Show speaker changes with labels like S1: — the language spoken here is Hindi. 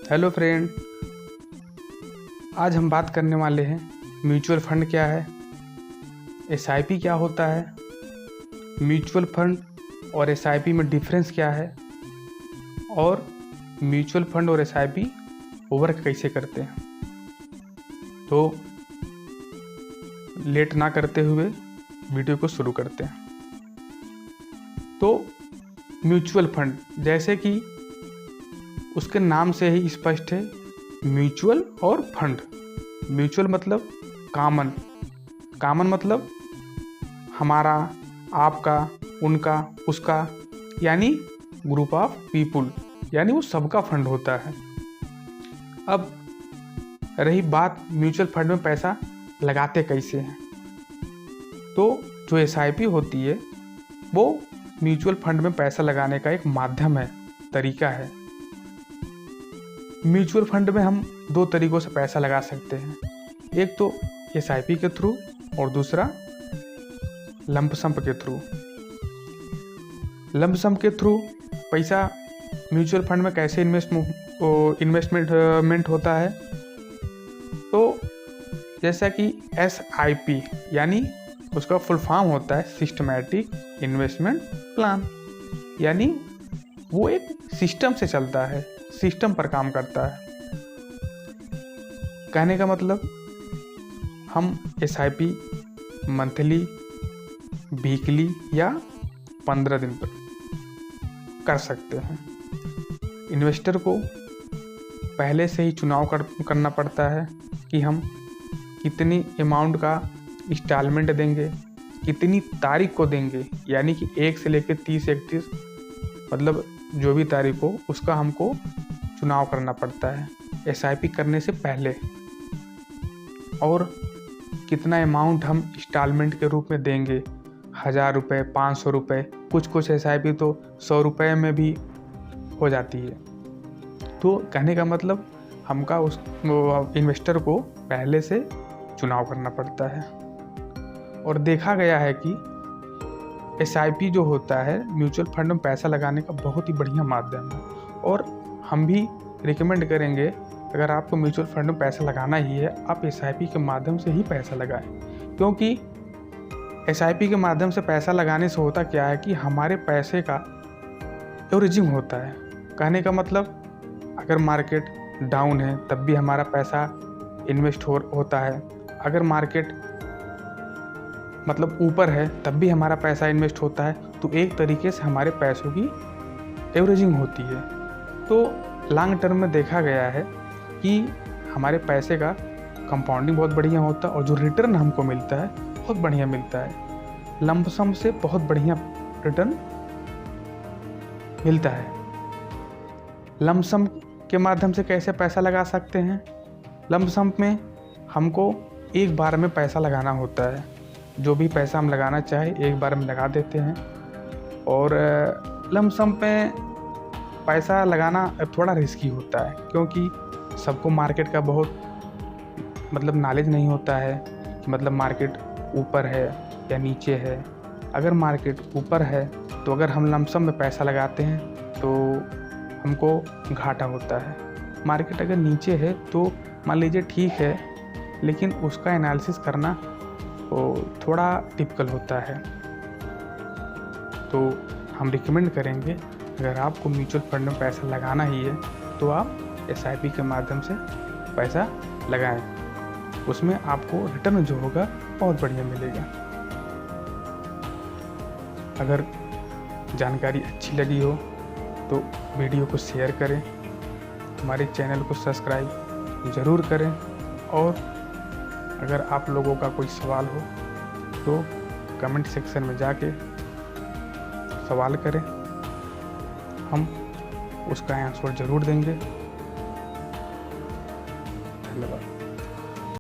S1: हेलो फ्रेंड, आज हम बात करने वाले हैं म्यूचुअल फंड क्या है, एसआईपी क्या होता है, म्यूचुअल फंड और एसआईपी में डिफरेंस क्या है और म्यूचुअल फंड और एसआईपी वर्क कैसे करते हैं। तो लेट ना करते हुए वीडियो को शुरू करते हैं। तो म्यूचुअल फंड जैसे कि उसके नाम से ही स्पष्ट है, म्यूचुअल और फंड। म्यूचुअल मतलब कॉमन, कॉमन मतलब हमारा, आपका, उनका, उसका, यानी ग्रुप ऑफ पीपुल, यानी वो सबका फंड होता है। अब रही बात म्यूचुअल फंड में पैसा लगाते कैसे हैं, तो जो एसआईपी होती है वो म्यूचुअल फंड में पैसा लगाने का एक माध्यम है, तरीका है। म्यूचुअल फंड में हम दो तरीक़ों से पैसा लगा सकते हैं, एक तो एसआईपी के थ्रू और दूसरा लंप सम के थ्रू। लंप सम के थ्रू पैसा म्यूचुअल फंड में कैसे इन्वेस्टमेंट होता है, तो जैसा कि एसआईपी यानी उसका फुल फॉर्म होता है सिस्टमैटिक इन्वेस्टमेंट प्लान, यानी वो एक सिस्टम से चलता है, सिस्टम पर काम करता है। कहने का मतलब हम एसआईपी मंथली, वीकली या 15 दिन पर कर सकते हैं। इन्वेस्टर को पहले से ही चुनाव करना पड़ता है कि हम कितनी अमाउंट का इंस्टॉलमेंट देंगे, कितनी तारीख को देंगे, यानी कि 1 से लेकर 30-31 मतलब जो भी तारीख हो उसका हमको चुनाव करना पड़ता है एसआईपी करने से पहले। और कितना अमाउंट हम इंस्टॉलमेंट के रूप में देंगे, 1000 रुपये, 500 रुपये, कुछ एसआईपी तो 100 रुपये में भी हो जाती है। तो कहने का मतलब हमका उस इन्वेस्टर को पहले से चुनाव करना पड़ता है। और देखा गया है कि एसआईपी जो होता है म्यूचुअल फंड में पैसा लगाने का बहुत ही बढ़िया माध्यम है, और हम भी रिकमेंड करेंगे अगर आपको म्यूचुअल फंड में पैसा लगाना ही है, आप एसआईपी के माध्यम से ही पैसा लगाएं। क्योंकि एसआईपी के माध्यम से पैसा लगाने से होता क्या है कि हमारे पैसे का एवरेजिंग होता है। कहने का मतलब अगर मार्केट डाउन है तब भी हमारा पैसा इन्वेस्ट होता है, अगर मार्केट मतलब ऊपर है तब भी हमारा पैसा इन्वेस्ट होता है। तो एक तरीके से हमारे पैसों की एवरेजिंग होती है। तो लॉन्ग टर्म में देखा गया है कि हमारे पैसे का कंपाउंडिंग बहुत बढ़िया होता है और जो रिटर्न हमको मिलता है बहुत बढ़िया मिलता है। लंप सम से बहुत बढ़िया रिटर्न मिलता है। लंप सम के माध्यम से कैसे पैसा लगा सकते हैं? लंप सम में हमको एक बार में पैसा लगाना होता है, जो भी पैसा हम लगाना चाहे एक बार में लगा देते हैं। और लंप सम पे पैसा लगाना थोड़ा रिस्की होता है, क्योंकि सबको मार्केट का बहुत मतलब नॉलेज नहीं होता है कि मतलब मार्केट ऊपर है या नीचे है। अगर मार्केट ऊपर है तो अगर हम लंप सम में पैसा लगाते हैं तो हमको घाटा होता है। मार्केट अगर नीचे है तो मान लीजिए ठीक है, लेकिन उसका एनालिसिस करना तो थोड़ा टिपिकल होता है। तो हम रिकमेंड करेंगे अगर आपको म्यूचुअल फंड में पैसा लगाना ही है तो आप एसआईपी के माध्यम से पैसा लगाएं, उसमें आपको रिटर्न जो होगा बहुत बढ़िया मिलेगा। अगर जानकारी अच्छी लगी हो तो वीडियो को शेयर करें, हमारे चैनल को सब्सक्राइब ज़रूर करें, और अगर आप लोगों का कोई सवाल हो तो कमेंट सेक्शन में जाके सवाल करें, हम उसका आंसर ज़रूर देंगे। धन्यवाद।